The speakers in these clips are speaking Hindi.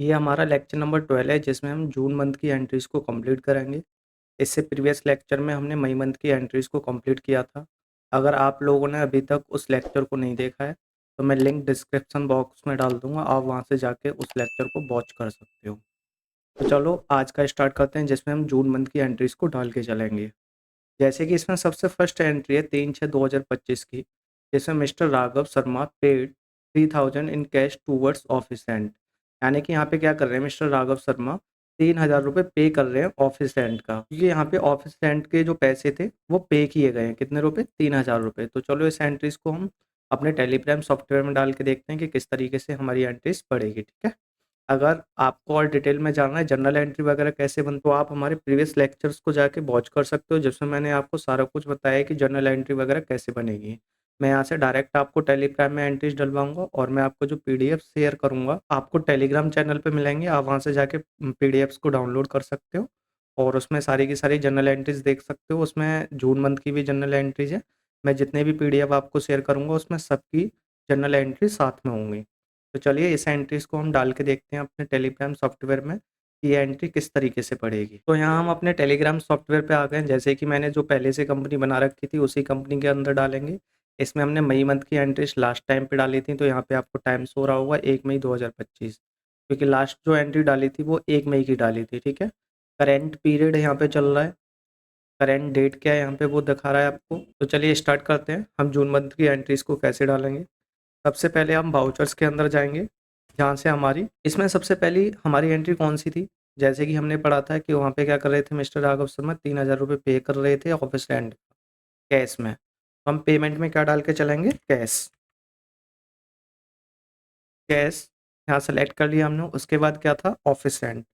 ये हमारा लेक्चर नंबर 12 है जिसमें हम जून मंथ की एंट्रीज़ को कंप्लीट करेंगे। इससे प्रीवियस लेक्चर में हमने मई मंथ की एंट्रीज़ को कंप्लीट किया था। अगर आप लोगों ने अभी तक उस लेक्चर को नहीं देखा है, तो मैं लिंक डिस्क्रिप्शन बॉक्स में डाल दूँगा, आप वहाँ से जाके उस लेक्चर को वॉच कर सकते हो। तो चलो आज का स्टार्ट करते हैं जिसमें हम जून मंथ की एंट्रीज़ को डाल के चलेंगे। जैसे कि इसमें सबसे फर्स्ट एंट्री है 3/6/2025 की, जिसमें mister Raghav Sharma paid 3000 in cash towards office rent. यानी कि यहाँ पे क्या कर रहे हैं मिस्टर राघव शर्मा 3000 रुपये पे कर रहे हैं ऑफिस रेंट का, क्योंकि यहाँ पे ऑफिस रेंट के जो पैसे थे वो पे किए गए हैं। कितने रुपए? 3000 रुपये। तो चलो इस एंट्रीज को हम अपने टेलीग्राम सॉफ्टवेयर में डाल के देखते हैं कि किस तरीके से हमारी एंट्रीज पड़ेगी। ठीक है। अगर आपको और डिटेल में जानना है जर्नल एंट्री वगैरह कैसे बनती, तो आप हमारे प्रीवियस लेक्चर्स को जाके वॉच कर सकते हो, जिसमें मैंने आपको सारा कुछ बताया है कि जर्नल एंट्री वगैरह कैसे बनेगी। मैं यहाँ से डायरेक्ट आपको टेलीग्राम में एंट्रीज डलवाऊंगा और मैं आपको जो पीडीएफ शेयर करूँगा आपको टेलीग्राम चैनल पे मिलेंगे। आप वहाँ से जाके पीडीएफ्स को डाउनलोड कर सकते हो और उसमें सारी की सारी जर्नल एंट्रीज देख सकते हो। उसमें जून मंथ की भी जर्नल एंट्रीज है। मैं जितने भी पीडीएफ आपको शेयर करूँगा उसमें सबकी जर्नल एंट्री साथ में होंगी। तो चलिए इस एंट्रीज को हम डाल के देखते हैं अपने टेलीग्राम सॉफ्टवेयर में कि ये एंट्री किस तरीके से पड़ेगी। तो यहाँ हम अपने टेलीग्राम सॉफ्टवेयर पे आ गए हैं। जैसे कि मैंने जो पहले से कंपनी बना रखी थी उसी कंपनी के अंदर डालेंगे। इसमें हमने मई मंथ की एंट्रीज लास्ट टाइम पे डाली थी, तो यहाँ पे आपको टाइम शो रहा होगा 1 मई 2025, क्योंकि लास्ट जो एंट्री डाली थी वो 1 मई की डाली थी। ठीक है। करेंट पीरियड यहाँ पे चल रहा है, करेंट डेट क्या है यहाँ पे वो दिखा रहा है आपको। तो चलिए स्टार्ट करते हैं हम जून मंथ की एंट्रीज को कैसे डालेंगे। सबसे पहले हम वाउचर्स के अंदर जाएँगे, जहाँ से हमारी इसमें सबसे पहली हमारी एंट्री कौन-सी थी? जैसे कि हमने पढ़ा था कि वहाँ पे क्या कर रहे थे मिस्टर राघव शर्मा 3000 रुपए पे कर रहे थे ऑफिस रेंट कैश में। तो हम पेमेंट में क्या डाल के चलेंगे? कैश। कैश यहाँ सेलेक्ट कर लिया हमने, उसके बाद क्या था? Office rent.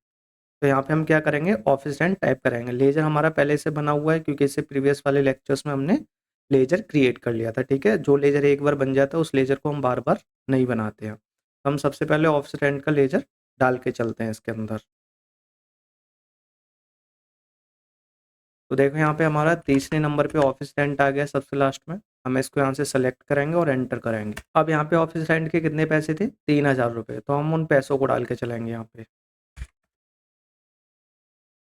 तो यहाँ पे हम क्या करेंगे? ऑफिस रेंट टाइप करेंगे। लेज़र हमारा पहले से बना हुआ है क्योंकि इससे प्रीवियस वाले लेक्चर्स में हमने लेज़र क्रिएट कर लिया था। ठीक है। जो लेज़र एक बार बन जाता है उस लेज़र को हम बार-बार नहीं बनाते हैं। तो हम सबसे पहले ऑफिस रेंट का लेज़र डाल के चलते हैं इसके अंदर। तो देखो यहाँ पे हमारा तीसरे नंबर पे ऑफिस रेंट आ गया सबसे लास्ट में। हम इसको यहाँ से सेलेक्ट करेंगे और एंटर करेंगे। अब यहाँ पे ऑफिस रेंट के कितने पैसे थे? 3000 रुपये। तो हम उन पैसों को डाल के चलेंगे यहाँ पे।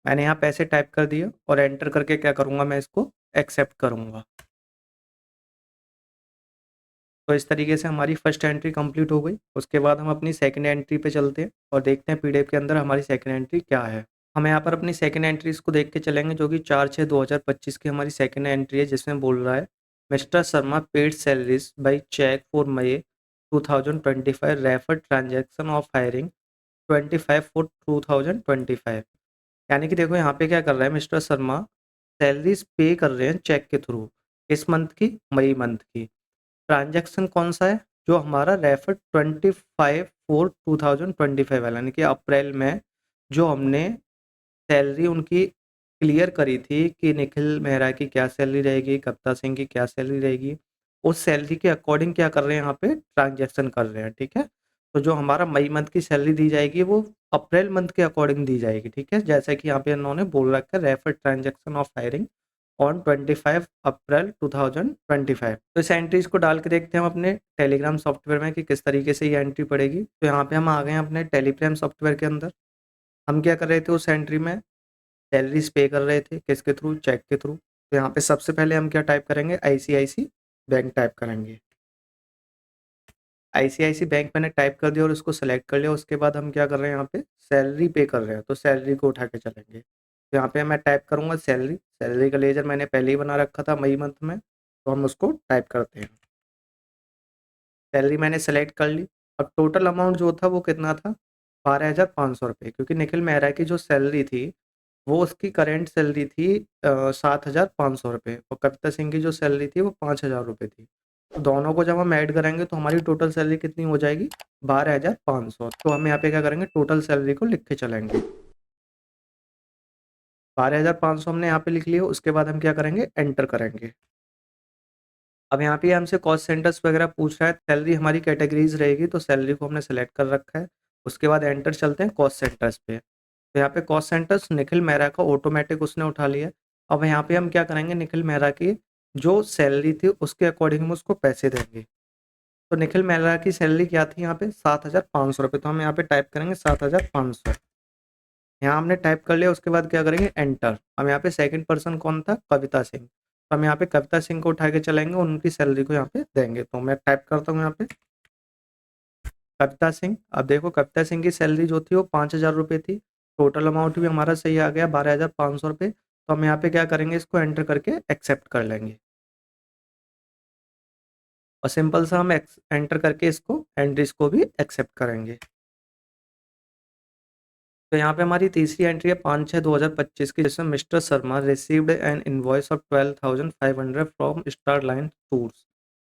मैंने यहाँ पैसे टाइप कर दिए और एंटर करके क्या करूँगा, मैं इसको एक्सेप्ट करूँगा। तो इस तरीके से हमारी फर्स्ट एंट्री कंप्लीट हो गई। उसके बाद हम अपनी सेकंड एंट्री पे चलते हैं और देखते हैं पीडीएफ के अंदर हमारी सेकंड एंट्री क्या है। हम यहाँ पर अपनी सेकंड एंट्रीज को देख के चलेंगे, जो कि 4/6/2025 की हमारी सेकंड एंट्री है, जिसमें बोल रहा है mister Sharma paid salaries by cheque for May 2025 refer transaction of hiring 25/4/2025। यानी कि देखो यहाँ पे क्या कर रहा है मिस्टर शर्मा, सैलरीज पे कर रहे हैं चेक के थ्रू। इस मंथ की? मई मंथ की। ट्रांज़ैक्शन कौन-सा है? जो हमारा रेफर 25/4/2025 वाला, यानी कि अप्रैल में जो हमने सैलरी उनकी क्लियर करी थी कि निखिल मेहरा की क्या सैलरी रहेगी, कविता सिंह की क्या सैलरी रहेगी, उस सैलरी के अकॉर्डिंग क्या कर रहे हैं यहाँ पे ट्रांज़ैक्शन कर रहे हैं। ठीक है? तो जो हमारा मई मंथ की सैलरी दी जाएगी वो अप्रैल मंथ के अकॉर्डिंग दी जाएगी। ठीक है? जैसा कि यहाँ पे इन्होंने बोल रखा है refer transaction of hiring on 25 अप्रैल 2025। तो इस एंट्रीज को डाल के देखते हैं हम अपने टेलीग्राम सॉफ्टवेयर में कि किस तरीके से ये एंट्री पड़ेगी। तो यहाँ पे हम आ गए हैं अपने टेलीग्राम सॉफ्टवेयर के अंदर। हम क्या कर रहे थे उस एंट्री में? सैलरीज पे कर रहे थे। किसके थ्रू? चेक के थ्रू। तो यहाँ पे सबसे पहले हम क्या टाइप करेंगे? आईसीआईसी बैंक टाइप करेंगे। आईसीआईसी बैंक मैंने टाइप कर दिया और उसको सेलेक्ट कर लिया। उसके बाद हम क्या कर रहे हैं यहाँ पे? सैलरी पे कर रहे हैं, तो सैलरी को उठा के चलेंगे। तो यहाँ पे मैं टाइप करूँगा सैलरी। सैलरी का लेजर मैंने पहले ही बना रखा था मई मंथ में, तो हम उसको टाइप करते हैं। सैलरी मैंने सेलेक्ट कर ली। अब टोटल अमाउंट जो था वो कितना था? 12,500 रुपये, क्योंकि निखिल मेहरा की जो सैलरी थी वो उसकी करंट सैलरी थी 7,500 रुपये और कविता सिंह की जो सैलरी थी वो 5,000 रुपये थी। तो दोनों को जब हम ऐड करेंगे तो हमारी टोटल सैलरी कितनी हो जाएगी? 12,500। तो हम यहाँ पे क्या करेंगे? टोटल सैलरी को लिख के चलेंगे। 12,500 हमने यहाँ पे लिख लिया। उसके बाद हम क्या करेंगे? एंटर करेंगे। अब यहाँ पे हमसे कॉस्ट सेंटर्स वगैरह पूछ रहा है। सैलरी हमारी कैटेगरीज रहेगी, तो सैलरी को हमने सेलेक्ट कर रखा है। उसके बाद एंटर चलते हैं कॉस्ट सेंटर्स पे। तो यहाँ पे कॉस्ट सेंटर्स निखिल मेहरा का ऑटोमेटिक उसने उठा लिया। अब यहाँ पे हम क्या करेंगे? निखिल मेहरा की जो सैलरी थी उसके अकॉर्डिंग हम उसको पैसे देंगे। तो निखिल मेहरा की सैलरी क्या थी यहाँ पे 7,500 रुपये, तो हम यहाँ पे टाइप करेंगे 7,500। यहाँ हमने टाइप कर लिया, उसके बाद क्या करेंगे एंटर। हम यहाँ पे सेकंड पर्सन कौन था, कविता सिंह, तो हम यहाँ पे कविता सिंह को उठा के चलेंगे, उनकी सैलरी को यहाँ पे देंगे। तो मैं टाइप करता हूँ यहाँ पे कविता सिंह। अब देखो कविता सिंह की सैलरी जो थी वो 5,000 रुपये थी। टोटल अमाउंट भी हमारा सही आ गया 12,500 रुपये। तो हम यहाँ पे क्या करेंगे, इसको एंटर करके एक्सेप्ट कर लेंगे, और सिंपल सा हम एंटर करके इसको एंट्रीज को भी एक्सेप्ट करेंगे। तो यहाँ पे हमारी तीसरी एंट्री है 5/6/2025 की, जिसमें mister Sharma received an invoice of 12,500 from star line tours,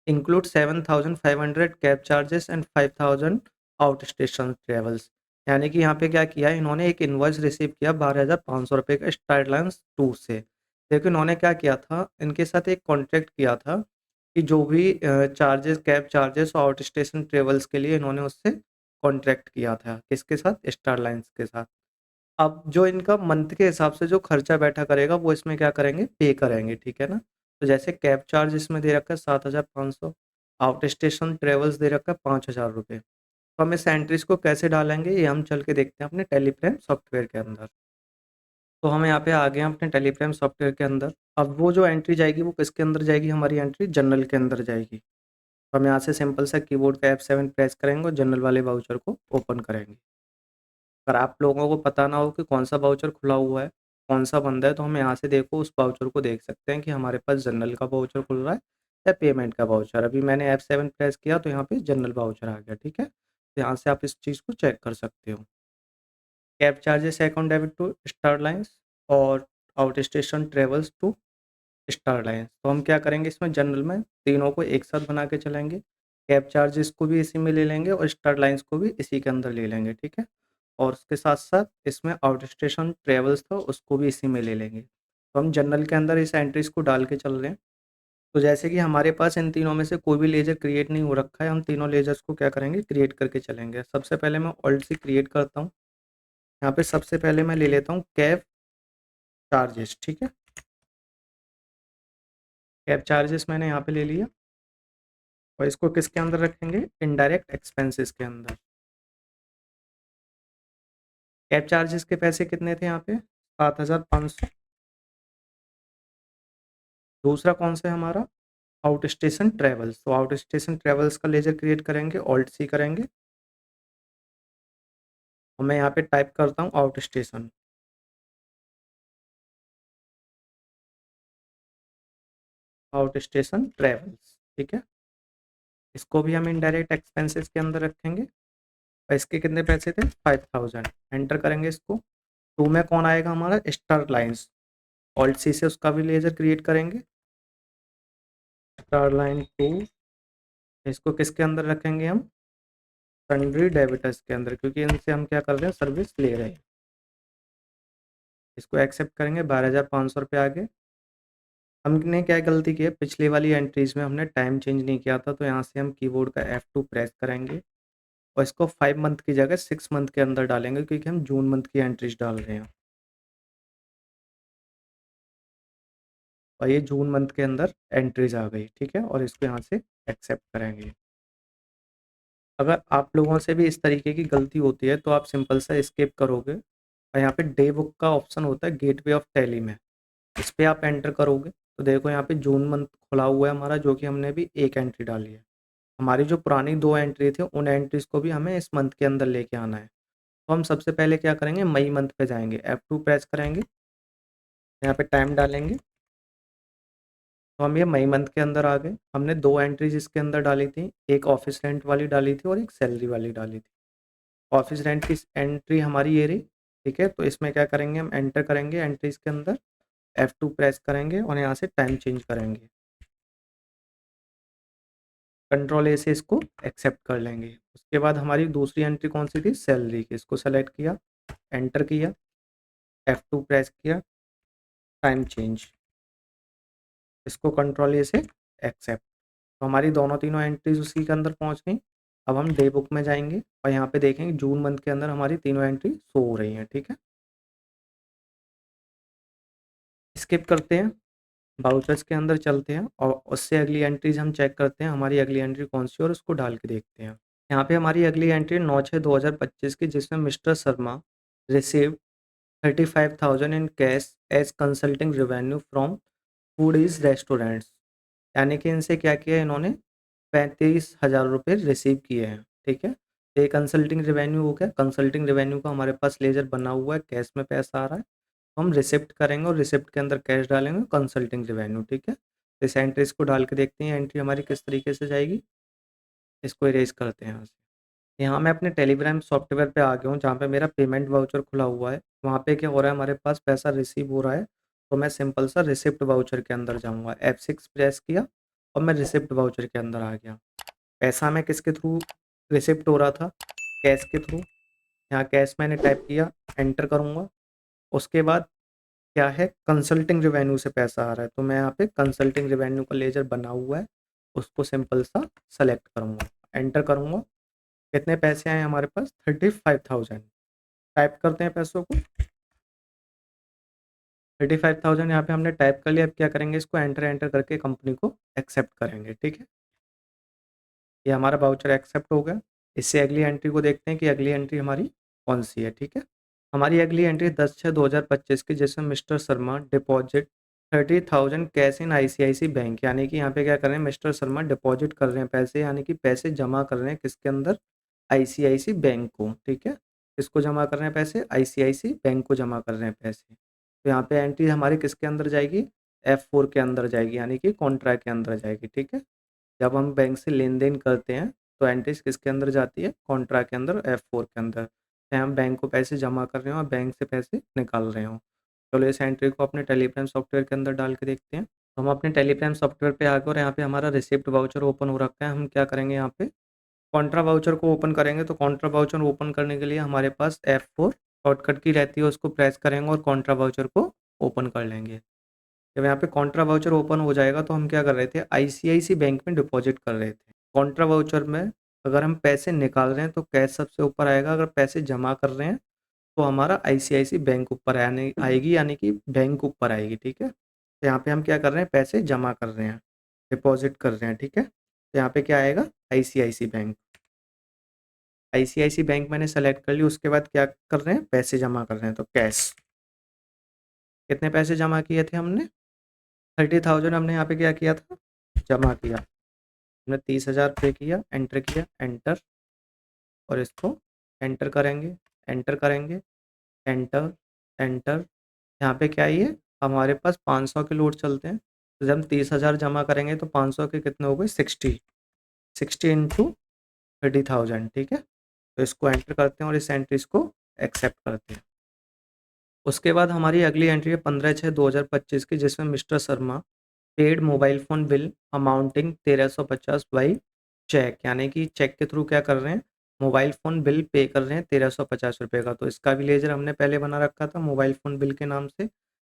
include 7,500 cab charges and 5,000 out station travels. यानी कि यहाँ पे क्या किया, इन्होंने एक इनवॉइस रिसीव किया 12,500 रुपये का स्टार लाइन्स टूर से। लेकिन इन्होंने क्या किया था, इनके साथ एक कॉन्ट्रैक्ट किया था कि जो भी चार्जेस, कैब चार्जेस और आउट स्टेशन ट्रेवल्स के लिए इन्होंने उससे कॉन्ट्रैक्ट किया था, किसके साथ, स्टार लाइन्स के साथ। अब जो इनका मंथ के हिसाब से जो खर्चा बैठा करेगा वो इसमें क्या करेंगे, पे करेंगे, ठीक है ना। तो जैसे कैब चार्ज इसमें दे रखा है 7,500, आउट स्टेशन ट्रेवल्स दे रखा है 5,000 रुपये। तो हम इस एंट्रीज को कैसे डालेंगे, ये हम चल के देखते हैं अपने टेलीफ्रेम सॉफ्टवेयर के अंदर। तो हम यहाँ पे आ गए हैं अपने टेलीफ्रेम सॉफ्टवेयर के अंदर। अब वो जो एंट्री जाएगी वो किसके अंदर जाएगी, हमारी एंट्री जनरल के अंदर जाएगी। तो हम यहाँ से सिंपल सा कीबोर्ड का F7 प्रेस करेंगे और जनरल वाले वाउचर को ओपन करेंगे। अगर आप लोगों को पता ना हो कि कौन सा वाउचर खुला हुआ है, कौन सा बंद है, तो हम यहाँ से देखो उस वाउचर को देख सकते हैं कि हमारे पास जनरल का वाउचर खुल रहा है या पेमेंट का वाउचर। अभी मैंने F7 प्रेस किया तो यहाँ पे जनरल वाउचर आ गया, ठीक है। तो यहाँ से आप इस चीज़ को चेक कर सकते हो। Cab charges account debit to star lines और out station travels to star lines. तो हम क्या करेंगे, इसमें जनरल में तीनों को एक साथ बना के चलेंगे। कैब चार्जेस को भी इसी में ले लेंगे और स्टार लाइन्स को भी इसी के अंदर ले लेंगे, ठीक है। और उसके साथ साथ इसमें आउट स्टेशन ट्रेवल्स था उसको भी इसी में ले लेंगे। तो हम जनरल के अंदर इस एंट्रीज को डाल के चल रहे हैं। तो जैसे कि हमारे पास इन तीनों में से कोई भी लेजर क्रिएट नहीं हो रखा है, हम तीनों लेजर्स को क्या करेंगे, क्रिएट करके चलेंगे। सबसे पहले मैं ऑल्ट से क्रिएट करता हूँ। यहाँ पे सबसे पहले मैं ले लेता हूँ कैब चार्जेस, ठीक है। कैब चार्जेस मैंने यहाँ पे ले लिया और इसको किसके अंदर रखेंगे, इनडायरेक्ट एक्सपेंसेस के अंदर। कैब चार्जेस के पैसे कितने थे यहाँ पे, 7,500। दूसरा कौन सा है हमारा, आउट स्टेशन ट्रेवल्स। तो आउट स्टेशन ट्रेवल्स का लेजर क्रिएट करेंगे, ऑल्ट सी करेंगे और मैं यहाँ पे टाइप करता हूँ out station. Out station travels, ठीक है। इसको भी हम इनडायरेक्ट एक्सपेंसेस के अंदर रखेंगे और इसके कितने पैसे थे, 5,000। एंटर करेंगे इसको। टू में कौन आएगा हमारा, स्टार लाइन्स। ऑल्ट सी से उसका भी लेजर क्रिएट करेंगे, स्टार लाइन टू। इसको किसके अंदर रखेंगे हम, सन्ड्री डेबिटर्स के अंदर, क्योंकि इनसे हम क्या कर रहे हैं, सर्विस ले रहे हैं। इसको एक्सेप्ट करेंगे, 12,500 रुपये आ गए। हमने क्या गलती की है, पिछली वाली एंट्रीज में हमने टाइम चेंज नहीं किया था, तो यहाँ से हम कीबोर्ड का F2 प्रेस करेंगे और इसको 5 मंथ की जगह 6 मंथ के अंदर डालेंगे, क्योंकि हम जून मंथ की एंट्रीज डाल रहे हैं और ये जून मंथ के अंदर एंट्रीज आ गई, ठीक है। और इसको यहाँ से एक्सेप्ट करेंगे। अगर आप लोगों से भी इस तरीके की गलती होती है तो आप सिंपल सा एस्केप करोगे और यहाँ पे डे बुक का ऑप्शन होता है गेटवे ऑफ टैली में, इस पर आप एंटर करोगे तो देखो यहाँ पे जून मंथ खुला हुआ है हमारा, जो कि हमने भी एक एंट्री डाली है। हमारी जो पुरानी 2 एंट्री थी उन एंट्रीज को भी हमें इस मंथ के अंदर लेके आना है। तो हम सबसे पहले क्या करेंगे, मई मंथ पे जाएंगे, F2 प्रेस करेंगे, यहाँ पे टाइम डालेंगे। तो हम ये मई मंथ के अंदर आ गए। हमने 2 एंट्रीज इसके अंदर डाली थी, एक ऑफिस रेंट वाली डाली थी और एक सैलरी वाली डाली थी। ऑफिस रेंट की एंट्री हमारी ये रही, ठीक है। तो इसमें क्या करेंगे, हम एंटर करेंगे एंट्रीज के अंदर, F2 प्रेस करेंगे और यहाँ से टाइम चेंज करेंगे, कंट्रोल ए से इसको एक्सेप्ट कर लेंगे। उसके बाद हमारी दूसरी एंट्री कौन सी थी, सैलरी की। इसको सेलेक्ट किया, एंटर किया, F2 प्रेस किया, टाइम चेंज, इसको कंट्रोल ए से एक्सेप्ट। तो हमारी दोनों तीनों एंट्रीज उसी के अंदर पहुंच गई। अब हम डे बुक में जाएंगे और यहाँ पे देखेंगे जून मंथ के अंदर हमारी तीनों एंट्री शो हो रही हैं, ठीक है। स्किप करते हैं। वाउचर्स के अंदर चलते हैं और उससे अगली एंट्रीज हम चेक करते हैं हमारी अगली एंट्री कौन सी है और उसको डाल के देखते हैं। यहाँ पे हमारी अगली एंट्री 9/6/2025 की, जिसमें mister Sharma received 35,000 in cash as consulting revenue from Foodies restaurants. यानी कि इनसे क्या किया, इन्होंने 35,000 रुपये रिसीव किए हैं। ठीक है, तो ये कंसल्टिंग रेवेन्यू हो गया। कंसल्टिंग रेवेन्यू का हमारे पास लेजर बना हुआ है, कैश में पैसा आ रहा है, तो हम रिसिप्ट करेंगे और रिसिप्ट के अंदर कैश डालेंगे, कंसल्टिंग रेवेन्यू। ठीक है, तो इस एंट्रीज को डाल के देखते हैं एंट्री हमारी किस तरीके से जाएगी। इसको इरेज करते हैं यहाँ से। यहाँ मैं अपने टेलीग्राम सॉफ्टवेयर पे आ गया हूँ, जहाँ पे मेरा पेमेंट वाउचर खुला हुआ है। वहाँ पे क्या हो रहा है, हमारे पास पैसा रिसीव हो रहा है, तो मैं सिंपल सा रिसिप्ट वाउचर के अंदर जाऊँगा। F6 प्रेस किया और मैं रिसिप्ट वाउचर के अंदर आ गया। पैसा मैं किसके थ्रू रिसिप्ट हो रहा था, कैश के थ्रू। यहाँ कैश मैंने टाइप किया, एंटर करूँगा। उसके बाद क्या है, कंसल्टिंग रेवेन्यू से पैसा आ रहा है, तो मैं यहाँ पे कंसल्टिंग रेवेन्यू का लेजर बना हुआ है, उसको सिंपल सा सेलेक्ट करूँगा, एंटर करूँगा। कितने पैसे आए हमारे पास, 35,000। टाइप करते हैं पैसों को, 35,000 यहाँ पे हमने टाइप कर लिया। अब क्या करेंगे, इसको एंटर एंटर करके कंपनी को एक्सेप्ट करेंगे। ठीक है, ये हमारा वाउचर एक्सेप्ट हो गया। इससे अगली एंट्री को देखते हैं कि अगली एंट्री हमारी कौन सी है। ठीक है, हमारी अगली एंट्री 10/6/2025 की, जिसमें mister Sharma deposit 30,000 cash in ICICI bank. यानी कि यहाँ पे क्या कर रहे हैं, मिस्टर शर्मा डिपॉजिट कर रहे हैं पैसे, यानी कि पैसे जमा कर रहे हैं किसके अंदर, ICICI बैंक को। ठीक है, किसको जमा कर रहे हैं पैसे, ICICI बैंक को जमा कर रहे हैं पैसे। तो यहाँ पे एंट्री हमारी किसके अंदर जाएगी, F4 के अंदर जाएगी, यानी कि कॉन्ट्रैक्ट के अंदर जाएगी। ठीक है, जब हम बैंक से लेन-देन करते हैं, तो एंट्रीज़ किसके अंदर जाती है, कॉन्ट्रा के अंदर, F4 के अंदर। चाहे हम बैंक को पैसे जमा कर रहे हों और बैंक से पैसे निकाल रहे हों। चलो इस एंट्री को अपने टेलीग्राम सॉफ्टवेयर के अंदर डाल के देखते हैं। तो हम अपने टेलीग्राम सॉफ्टवेयर पे आ गए और यहाँ पे हमारा रिसिप्ट वाउचर ओपन हो रखा है। हम क्या करेंगे, यहाँ पे कॉन्ट्रा वाउचर को ओपन करेंगे। तो कॉन्ट्रा वाउचर ओपन करने के लिए हमारे पास F4 शॉर्टकट की रहती है, उसको प्रेस करेंगे और कॉन्ट्रा वाउचर को ओपन कर लेंगे। जब यहाँ पे कॉन्ट्रा वाउचर ओपन हो जाएगा, तो हम क्या कर रहे थे, ICICI बैंक में डिपॉजिट कर रहे थे। कॉन्ट्रा वाउचर में अगर हम पैसे निकाल रहे हैं तो कैश सबसे ऊपर आएगा, अगर पैसे जमा कर रहे हैं तो हमारा ICICI बैंक ऊपर आने आएगी, यानी कि बैंक ऊपर आएगी। ठीक है, तो यहाँ पे हम क्या कर रहे हैं, पैसे जमा कर रहे हैं, डिपॉजिट कर रहे हैं। ठीक है, तो यहाँ पे क्या आएगा, ICICI बैंक। ICICI बैंक मैंने सेलेक्ट कर लिया। उसके बाद क्या कर रहे हैं, पैसे जमा कर रहे हैं, तो कैश। कितने पैसे जमा किए थे हमने, 30,000 हमने यहाँ पे क्या किया था, जमा किया। हमने 30,000 पे किया, एंटर किया, एंटर, और इसको एंटर करेंगे, एंटर करेंगे, एंटर, एंटर। यहाँ पे क्या है, ये हमारे पास 500 के नोट चलते हैं। तो जब हम 30,000 जमा करेंगे तो 500 के कितने हो गए, 60। 60 इंटू 30,000। ठीक है, तो इसको एंटर करते हैं और इस एंट्रीज को एक्सेप्ट करते हैं। उसके बाद हमारी अगली एंट्री है 15/6/2025 की, जिसमें mister Sharma paid mobile phone bill amounting 1350 by cheque. यानी कि चेक के थ्रू क्या कर रहे हैं, मोबाइल फ़ोन बिल पे कर रहे हैं 1350 का। तो इसका भी लेजर हमने पहले बना रखा था मोबाइल फ़ोन बिल के नाम से।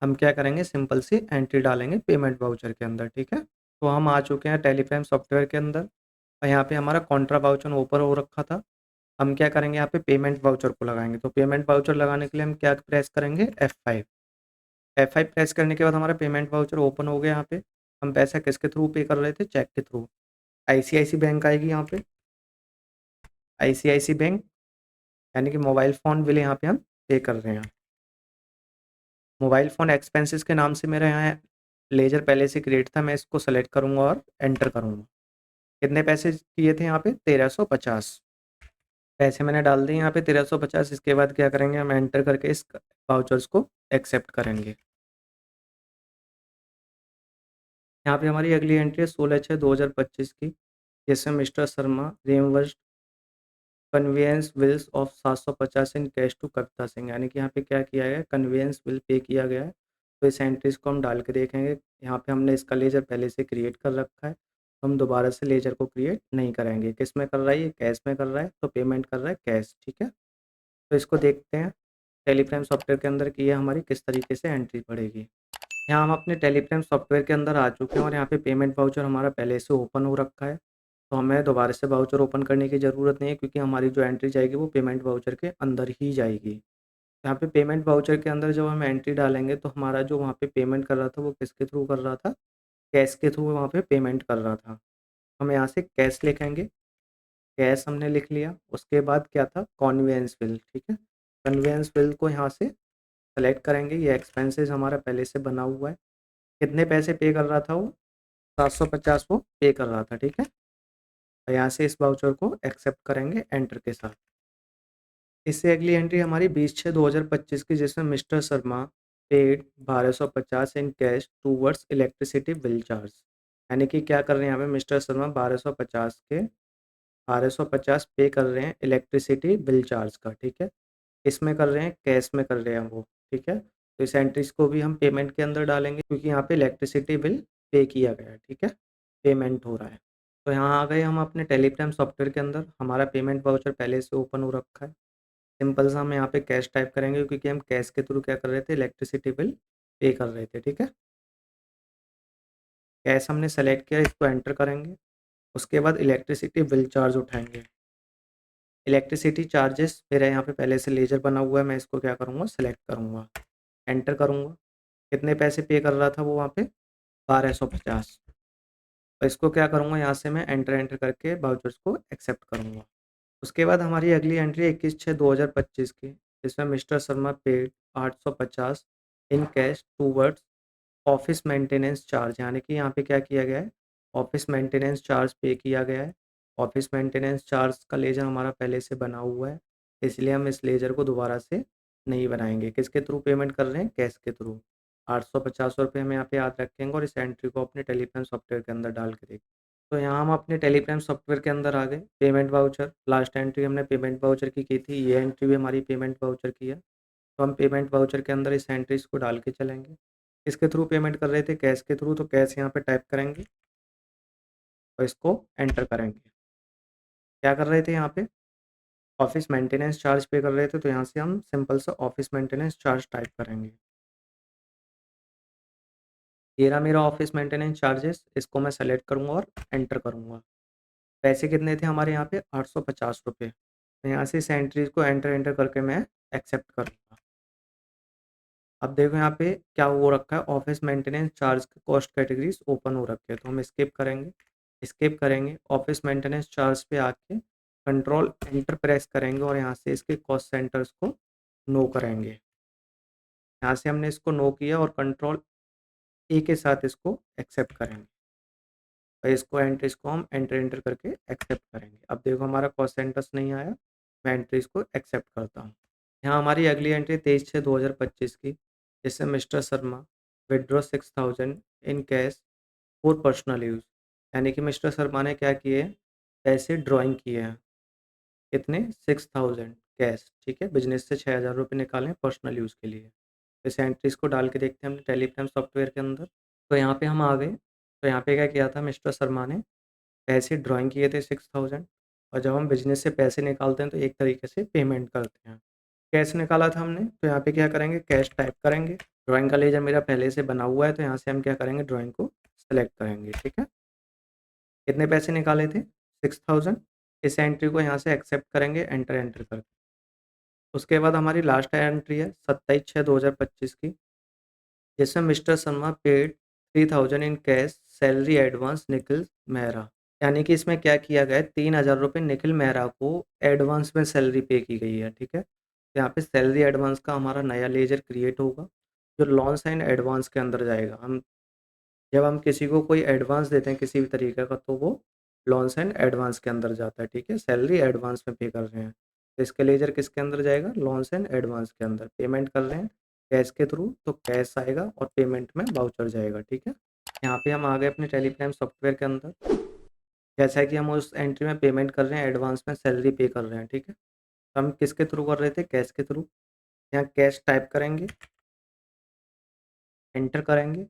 हम क्या करेंगे, सिंपल सी एंट्री डालेंगे पेमेंट वाउचर के अंदर। ठीक है, तो हम आ चुके हैं टेलीग्राम सॉफ्टवेयर के अंदर और यहाँ पे हमारा कॉन्ट्रा वाउचर ओपन हो रखा था। हम क्या करेंगे, यहाँ पे पेमेंट वाउचर को लगाएंगे। तो पेमेंट वाउचर लगाने के लिए हम क्या प्रेस करेंगे, F5। F5 प्रेस करने के बाद हमारा पेमेंट वाउचर ओपन हो गया। यहाँ पे हम पैसा किसके थ्रू पे कर रहे थे, चेक के थ्रू। ICICI बैंक आएगी यहाँ पे, ICICI बैंक, यानी कि मोबाइल फ़ोन बिल यहाँ पे हम पे कर रहे हैं। मोबाइल फ़ोन एक्सपेंसेस के नाम से मेरा यहाँ लेजर पहले से क्रिएट था, मैं इसको सेलेक्ट करूँगा और एंटर करूँगा। कितने पैसे किए थे यहाँ पे, 1350 पैसे मैंने डाल दिए यहाँ पे 1350। इसके बाद क्या करेंगे, हम एंटर करके इस वाउचर्स को एक्सेप्ट करेंगे। यहाँ पे हमारी अगली एंट्री है 16/6/2025 की, जिसमें mister Sharma reimbursed conveyance bills of 750 in cash to Kavita Singh. यानी कि यहाँ पे क्या किया गया है, कन्वेयंस बिल पे किया गया है। तो इस एंट्रीज को हम डाल के देखेंगे। यहाँ पे हमने इसका लेजर पहले से क्रिएट कर रखा है, तो हम दोबारा से लेजर को क्रिएट नहीं करेंगे। किस में कर रहा है, ये कैश में कर रहा है, तो पेमेंट कर रहा है कैश। ठीक है, तो इसको देखते हैं टेलीग्राम सॉफ्टवेयर के अंदर कि ये हमारी किस तरीके से एंट्री पड़ेगी। यहाँ हम अपने टेलीग्राम सॉफ्टवेयर के अंदर आ चुके हैं और यहाँ पे पेमेंट वाउचर हमारा पहले से ओपन हो रखा है, तो हमें दोबारा से वाउचर ओपन करने की ज़रूरत नहीं है, क्योंकि हमारी जो एंट्री जाएगी वो पेमेंट वाउचर के अंदर ही जाएगी। यहाँ पे पेमेंट वाउचर के अंदर जब हम एंट्री डालेंगे तो हमारा जो वहाँ पे पेमेंट कर रहा था वो किसके थ्रू कर रहा था? कैश के थ्रू वहाँ पे पेमेंट कर रहा था। हम यहाँ से कैश लिखेंगे, कैश हमने लिख लिया। उसके बाद क्या था? कन्वेंस बिल, ठीक है? कन्वेंस बिल को यहाँ से सेलेक्ट करेंगे, ये एक्सपेंसेस हमारा पहले से बना हुआ है। कितने पैसे पे कर रहा था वो? 750 वो पे कर रहा था, ठीक है? और यहाँ से इस वाउचर को एक्सेप्ट करेंगे एंटर के साथ। इससे अगली एंट्री हमारी 20/6/2025 की, जिसमें mister Sharma paid 1250 in cash towards electricity bill charge. यानी कि क्या कर रहे हैं यहाँ पे मिस्टर शर्मा 1250 पे कर रहे हैं इलेक्ट्रिसिटी बिल चार्ज का, ठीक है? इसमें कर रहे हैं, कैश में कर रहे हैं वो, ठीक है? तो इस एंट्रीज को भी हम पेमेंट के अंदर डालेंगे क्योंकि यहाँ पे इलेक्ट्रिसिटी बिल पे किया गया है, ठीक है? पेमेंट हो रहा है। तो यहाँ आ गए हम अपने टेलीग्राम सॉफ्टवेयर के अंदर, हमारा पेमेंट वाउचर पहले से ओपन हो रखा है। सिंपल सा हम यहाँ पे कैश टाइप करेंगे क्योंकि हम कैश के थ्रू क्या कर रहे थे? इलेक्ट्रिसिटी बिल पे कर रहे थे, ठीक है? कैश हमने सेलेक्ट किया, इसको एंटर करेंगे। उसके बाद इलेक्ट्रिसिटी बिल चार्ज उठाएँगे। इलेक्ट्रिसिटी चार्जेस मेरा यहाँ पे पहले से लेजर बना हुआ है, मैं इसको क्या करूँगा? सेलेक्ट करूँगा, एंटर करूँगा। कितने पैसे पे कर रहा था वो वहाँ पे? 1250। तो इसको क्या करूँगा? यहाँ से मैं एंटर एंटर करके वाउचर्स को एक्सेप्ट करूँगा। उसके बाद हमारी अगली एंट्री 21/6/2025 की, जिसमें mister Sharma paid 850 in cash towards office maintenance charge. यानी कि यहाँ पे क्या किया गया है? ऑफिस मेंटेनेंस चार्ज पे किया गया है। ऑफिस मेंटेनेंस चार्ज का लेजर हमारा पहले से बना हुआ है, इसलिए हम इस लेजर को दोबारा से नहीं बनाएंगे। किसके थ्रू पेमेंट कर रहे हैं? कैश के थ्रू। 850 रुपये हम यहाँ पे याद रखेंगे और इस एंट्री को अपने टेलीग्राम सॉफ्टवेयर के अंदर डाल के देखें। तो यहाँ हम अपने टेलीग्राम सॉफ्टवेयर के अंदर आ गए। पेमेंट वाउचर, लास्ट एंट्री हमने पेमेंट वाउचर की थी, ये एंट्री भी हमारी पेमेंट वाउचर की है। तो हम पेमेंट वाउचर के अंदर इस एंट्रीज को डाल के चलेंगे। किसके थ्रू पेमेंट कर रहे थे? कैश के थ्रू, तो कैश यहाँ पे टाइप करेंगे और इसको एंटर करेंगे। क्या कर रहे थे यहाँ पे? ऑफिस मेंटेनेंस चार्ज पे कर रहे थे, तो यहाँ से हम सिंपल सा ऑफिस मेंटेनेंस चार्ज टाइप करेंगे। ये रहा मेरा ऑफिस मेंटेनेंस चार्जेस, इसको मैं सेलेक्ट करूँगा और एंटर करूँगा। पैसे कितने थे हमारे यहाँ पे? 850 रुपये। तो यहाँ से इस एंट्रीज को एंटर एंटर करके मैं एक्सेप्ट करूँगा। अब देखो यहाँ पे क्या हो रखा है? ऑफिस मेंटेनेंस चार्ज के कॉस्ट कैटेगरीज ओपन हो रखे हैं, तो हम स्किप करेंगे। ऑफिस मेंटेनेंस चार्ज पे आके कंट्रोल एंटर प्रेस करेंगे और यहाँ से इसके कॉस्ट सेंटर्स को नो करेंगे। यहाँ से हमने इसको नो किया और कंट्रोल ए के साथ इसको एक्सेप्ट करेंगे और इसको हम एंटर एंटर करके एक्सेप्ट करेंगे। अब देखो हमारा कॉस्ट सेंटर्स नहीं आया, मैं एंट्रीज को एक्सेप्ट करता हूँ। यहाँ हमारी अगली एंट्री 23/6/2025 की, जिससे mister Sharma withdraw 6000 in cash for personal use. यानी कि मिस्टर शर्मा ने क्या किए हैं? पैसे ड्राइंग किए हैं। कितने? 6000 कैश, ठीक है? बिजनेस से 6000 रुपये निकाले हैं पर्सनल यूज़ के लिए। इस एंट्रीज को डाल के देखते हैं हमने टेलीग्राम सॉफ्टवेयर के अंदर। तो यहाँ पे हम आ गए। तो यहाँ पे क्या किया था मिस्टर शर्मा ने? पैसे ड्राइंग किए थे 6000, और जब हम बिजनेस से पैसे निकालते हैं तो एक तरीके से पेमेंट करते हैं। कैश निकाला था हमने, तो यहाँ पे क्या करेंगे? कैश टाइप करेंगे। ड्राइंग का लेजर मेरा पहले से बना हुआ है, तो यहाँ से हम क्या करेंगे? ड्राइंग को सेलेक्ट करेंगे, ठीक है? कितने पैसे निकाले थे? 6000। इस एंट्री को यहाँ से एक्सेप्ट करेंगे एंटर एंटर करके। उसके बाद हमारी लास्ट एंट्री है 27/6/2025 की, जिसमें mister Sharma paid 3000 in cash salary advance Nikhil Mehra. यानी कि इसमें क्या किया गया है? 3000 रुपये निखिल मेहरा को एडवांस में सैलरी पे की गई है, ठीक है? यहाँ पे सैलरी एडवांस का हमारा नया लेजर क्रिएट होगा, जो लॉन्स एंड एडवांस के अंदर जाएगा। हम जब हम किसी को कोई एडवांस देते हैं किसी भी तरीके का, तो वो लॉन्स एंड एडवांस के अंदर जाता है, ठीक है? सैलरी एडवांस में पे कर रहे हैं, तो इसका लेजर किसके अंदर जाएगा? लॉन्स एंड एडवांस के अंदर। पेमेंट कर रहे हैं कैश के थ्रू, तो कैश आएगा और पेमेंट में वाउचर जाएगा, ठीक है? यहाँ पे हम आ गए अपने टेलीग्राम सॉफ्टवेयर के अंदर। जैसा कि हम उस एंट्री में पेमेंट कर रहे हैं, एडवांस में सैलरी पे कर रहे हैं, ठीक है? तो हम किसके थ्रू कर रहे थे? कैश के थ्रू। यहाँ कैश टाइप करेंगे, एंटर करेंगे।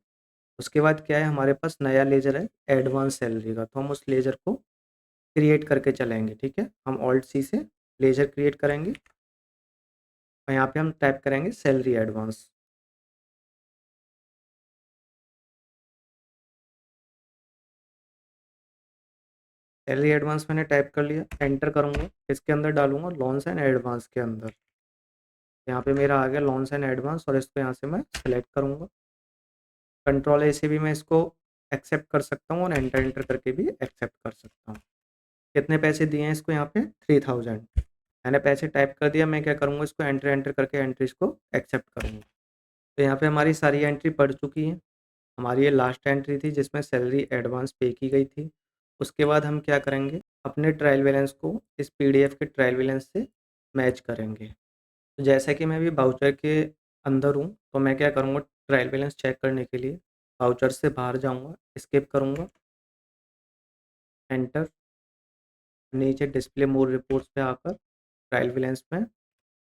उसके बाद क्या है? हमारे पास नया लेजर है एडवांस सैलरी का, तो हम उस लेजर को क्रिएट करके चलेंगे, ठीक है? हम ऑल्ट सी से लेजर क्रिएट करेंगे और यहाँ पे हम टाइप करेंगे सैलरी एडवांस। सैलरी एडवांस मैंने टाइप कर लिया, एंटर करूँगा। इसके अंदर डालूंगा लॉन्स एंड एडवांस के अंदर। यहाँ पे मेरा आ गया लोन्स एंड एडवांस और इसको यहाँ से मैं सेलेक्ट करूँगा। कंट्रोल ए से भी मैं इसको एक्सेप्ट कर सकता हूँ और एंटर एंटर करके भी एक्सेप्ट कर सकता हूँ। कितने पैसे दिए हैं इसको यहाँ पे 3000। मैंने पैसे टाइप कर दिया, मैं क्या करूँगा इसको एंटर एंटर करके एंट्रीज़ को एक्सेप्ट करूँगा। तो यहाँ पे हमारी सारी एंट्री पड़ चुकी हैं। हमारी ये लास्ट एंट्री थी जिसमें सैलरी एडवांस पे की गई थी। उसके बाद हम क्या करेंगे, अपने ट्रायल बैलेंस को इस पीडीएफ के ट्रायल बैलेंस से मैच करेंगे। तो जैसा कि मैं अभी वाउचर के अंदर हूँ, तो मैं क्या करूँगा ट्रायल बैलेंस चेक करने के लिए वाउचर से बाहर जाऊँगा, एस्केप करूँगा, एंटर, नीचे डिस्प्ले मोर रिपोर्ट्स पे आकर ट्रायल बैलेंस में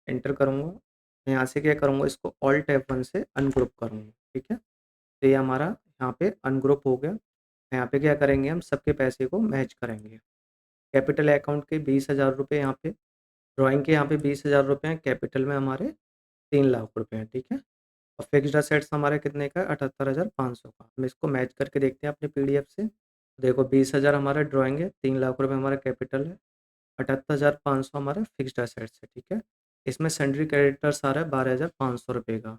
एंटर करूँगा। यहाँ से क्या करूँगा इसको ऑल्ट F1 से अनग्रुप करूँगा, ठीक है? तो ये हमारा यहाँ पे अनग्रुप हो गया। यहाँ पे क्या करेंगे हम सबके पैसे को मैच करेंगे। कैपिटल अकाउंट के 20,000 रुपये यहाँ पे, ड्राइंग के यहाँ पे 20,000 रुपये हैं, कैपिटल में हमारे 3 लाख रुपए हैं, ठीक है? और फिक्स्ड असेट्स हमारे कितने का है 78,500 का। हम इसको मैच करके देखते हैं अपने पीडीएफ से। देखो 20,000 हमारा ड्राइंग है, 3 लाख रुपए हमारा कैपिटल है, 78,500 हमारा फिक्स्ड असेट्स है, ठीक है? इसमें सन्ड्री क्रेडिटर्स आ रहा है 12,500 रुपये का।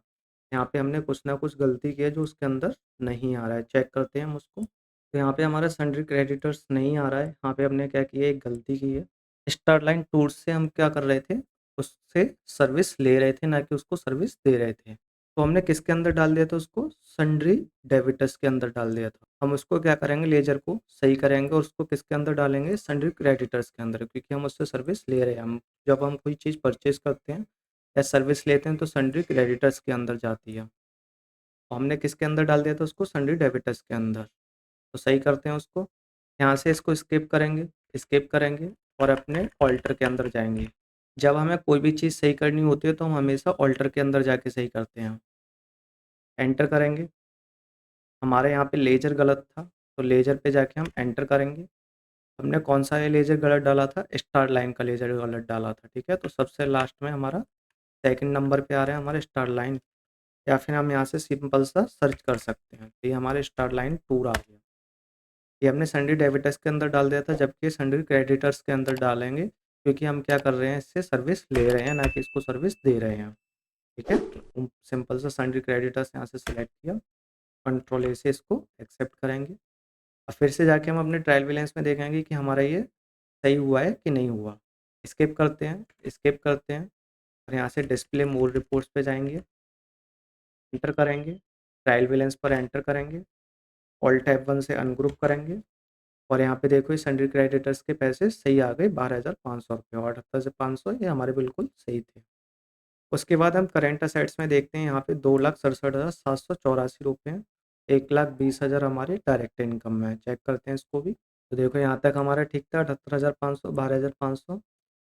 यहाँ पे हमने कुछ ना कुछ गलती की है जो उसके अंदर नहीं आ रहा है, चेक करते हैं हम उसको। तो यहाँ पे हमारा सन्ड्री क्रेडिटर्स नहीं आ रहा है, यहाँ पे हमने क्या किया, एक गलती की है। स्टारलाइन टूर्स से हम क्या कर रहे थे, उससे सर्विस ले रहे थे, ना कि उसको सर्विस दे रहे थे। तो हमने किसके अंदर डाल दिया था उसको, सन्ड्री डेबिटर्स के अंदर डाल दिया था। हम उसको क्या करेंगे, लेजर को सही करेंगे और उसको किसके अंदर डालेंगे, सन्ड्री क्रेडिटर्स के अंदर, क्योंकि हम उससे सर्विस ले रहे हैं। हम जब हम कोई चीज़ परचेज़ करते हैं या सर्विस लेते हैं तो सन्ड्री क्रेडिटर्स के अंदर जाती है। तो हमने किसके अंदर डाल दिया था उसको, सन्ड्री डेबिटर्स के अंदर। तो सही करते हैं उसको। यहाँ से इसको स्किप करेंगे और अपने ऑल्टर के अंदर जाएँगे। जब हमें कोई भी चीज़ सही करनी होती है तो हम हमेशा ऑल्टर के अंदर जाके सही करते हैं। एंटर करेंगे, हमारे यहाँ पे लेजर गलत था, तो लेजर पे जाके हम एंटर करेंगे। हमने कौन-सा ये लेजर गलत डाला था, स्टार लाइन का लेजर गलत डाला था, ठीक है? तो सबसे लास्ट में हमारा सेकंड नंबर पे आ रहा है हमारा स्टार लाइन, या फिर हम यहाँ से सिंपल सा सर्च कर सकते हैं। तो ये हमारे स्टार लाइन टूर आ गया। ये हमने सन्ड्री डेबिटर्स के अंदर डाल दिया था, जबकि सन्ड्री क्रेडिटर्स के अंदर डालेंगे, क्योंकि हम क्या कर रहे हैं, इससे सर्विस ले रहे हैं, ना कि इसको सर्विस दे रहे हैं, ठीक है? तो सिंपल सा सन्ड्री क्रेडिटर्स यहाँ से सिलेक्ट किया, कंट्रोल ए से इसको एक्सेप्ट करेंगे। अब फिर से जाके हम अपने ट्रायल बैलेंस में देखेंगे कि हमारा ये सही हुआ है कि नहीं हुआ। स्किप करते हैं और यहाँ से डिस्प्ले मोर रिपोर्ट्स पे जाएँगे, एंटर करेंगे, ट्रायल बैलेंस पर एंटर करेंगे, ऑल्ट F1 से अनग्रुप करेंगे और यहाँ पे देखो ये सन्ड्री क्रेडिटर्स के पैसे सही आ गए 12,500 रुपये और 78,500 ये हमारे बिल्कुल सही थे। उसके बाद हम करंट असेट्स में देखते हैं, यहाँ पे 2,67,784 रुपये हैं, 1,20,000 हमारे डायरेक्ट इनकम में है। चेक करते हैं इसको भी। तो देखो यहाँ तक हमारा ठीक था, 78,500, 12,500,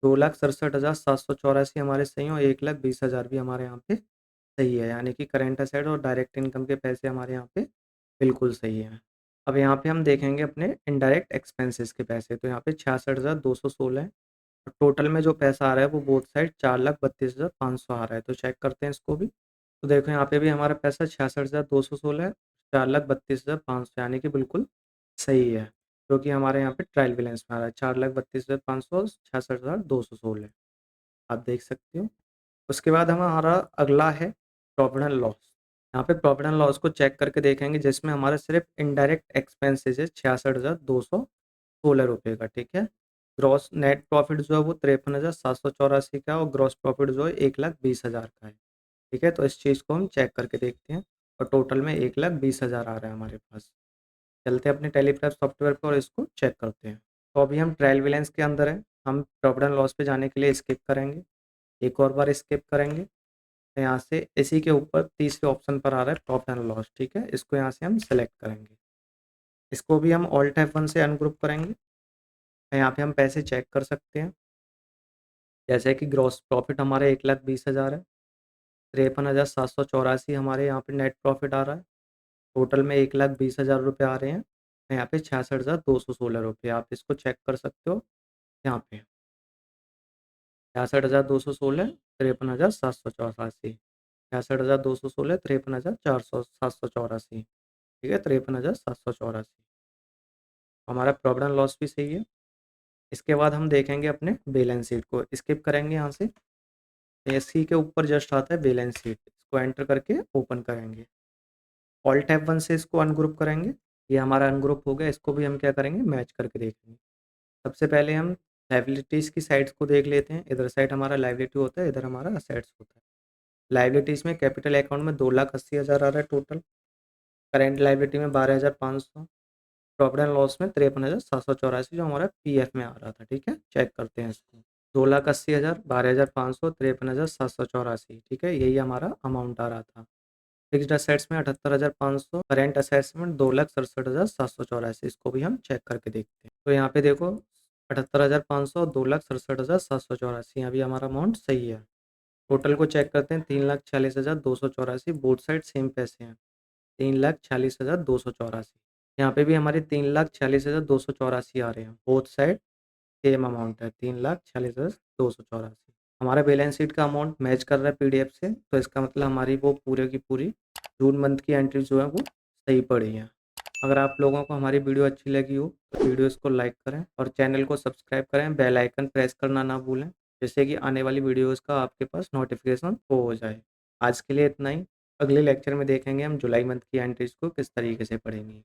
2,67,784 हमारे सही हैं और 1,20,000 भी हमारे यहाँ पे सही है, यानी कि करंट असेट और डायरेक्ट इनकम के पैसे हमारे यहाँ पे बिल्कुल सही हैं। अब यहाँ पे हम देखेंगे अपने इनडायरेक्ट एक्सपेंसेस के पैसे, तो यहाँ पे 66,216 है और टोटल में जो पैसा आ रहा है वो बोथ साइड 4,32,500 आ रहा है। तो चेक करते हैं इसको भी। तो देखो यहाँ पे भी हमारा पैसा 66,216 है, 4,32,500 यानी कि बिल्कुल सही है, जो कि हमारे यहाँ पे ट्रायल बैलेंस में आ रहा है 4,32,500, 66,216 आप देख सकते हो। उसके बाद हमारा अगला है प्रॉफिट एंड लॉस। यहाँ पे प्रॉफिट एंड लॉस को चेक करके देखेंगे, जिसमें हमारा सिर्फ इनडायरेक्ट एक्सपेंसेस है 66,216 रुपये का, ठीक है। ग्रॉस नेट प्रॉफिट जो है वो 53,784 का और ग्रॉस प्रॉफिट जो है 1,20,000 का है, ठीक है। तो इस चीज़ को हम चेक करके देखते हैं और टोटल में 1,20,000 आ रहा है हमारे पास। चलते हैं अपने टेलीप्रैप सॉफ्टवेयर पे और इसको चेक करते हैं। तो अभी हम ट्रायल बैलेंस के अंदर हैं, हम प्रॉफिट एंड लॉस पे जाने के लिए स्किप करेंगे, एक और बार स्किप करेंगे। तो यहाँ से इसी के ऊपर तीसरे ऑप्शन पर आ रहा है प्रॉफिट एंड लॉस, ठीक है। इसको यहाँ से हम सेलेक्ट करेंगे, इसको भी हम ऑल्ट F1 से अनग्रुप करेंगे। तो यहाँ पे हम पैसे चेक कर सकते हैं, जैसे कि ग्रॉस प्रॉफिट हमारे 1,20,000 है, 53,784 हमारे यहाँ पे नेट प्रॉफिट आ रहा है, टोटल में 1,20,000 रुपये आ रहे हैं। यहाँ पे 66,216 रुपये, आप इसको चेक कर सकते हो यहाँ पे 66,216, 53,784, 66,216, 53,400 784, ठीक है, 53,784 हमारा प्रॉफिट एंड लॉस भी सही है। इसके बाद हम देखेंगे अपने बैलेंस शीट को, स्किप करेंगे यहाँ से। सी के ऊपर जस्ट आता है बैलेंस शीट, इसको एंटर करके ओपन करेंगे। ऑल्ट F1 से इसको अनग्रुप करेंगे। ये हमारा अनग्रुप हो गया, इसको भी हम क्या करेंगे, मैच करके देखेंगे। सबसे पहले हम लायबिलिटीज़ की साइड्स को देख लेते हैं। इधर साइड हमारा लायबिलिटी होता है, इधर हमारा असेट्स होता है। लायबिलिटीज़ में कैपिटल अकाउंट में 2,80,000 आ रहा है टोटल। करेंट लायबिलिटी में 12,500। प्रॉफिट एंड लॉस में 53,784 जो हमारा पीएफ में आ रहा था। ठीक है, चेक करते हैं इसको। 2,80,000, 12,500, 53,784। ठीक है, यही हमारा अमाउंट आ रहा था। फिक्स्ड असेट्स में 78,500, करेंट असेट्स में 2,67,784। इसको भी हम चेक करके देखते हैं। तो यहाँ पे देखो 78,500 और 2,67,784, यहाँ भी हमारा अमाउंट सही है। टोटल को चेक करते हैं, 3,46,284। बोथ साइड सेम पैसे हैं, 3,46,284। यहाँ पे भी हमारे 3,46,284 आ रहे हैं। बोथ साइड सेम अमाउंट है, 3,46,284। हमारा बैलेंस शीट का अमाउंट मैच कर रहा है पीडीएफ से, तो इसका मतलब हमारी वो पूरे की पूरी जून मंथ की एंट्री जो है वो सही पड़ी है। अगर आप लोगों को हमारी वीडियो अच्छी लगी हो तो वीडियोस को लाइक करें और चैनल को सब्सक्राइब करें, बेल आइकन प्रेस करना ना भूलें, जिससे कि आने वाली वीडियोस का आपके पास नोटिफिकेशन हो जाए। आज के लिए इतना ही। अगले लेक्चर में देखेंगे हम जुलाई मंथ की एंट्रीज को किस तरीके से पढ़ेंगे।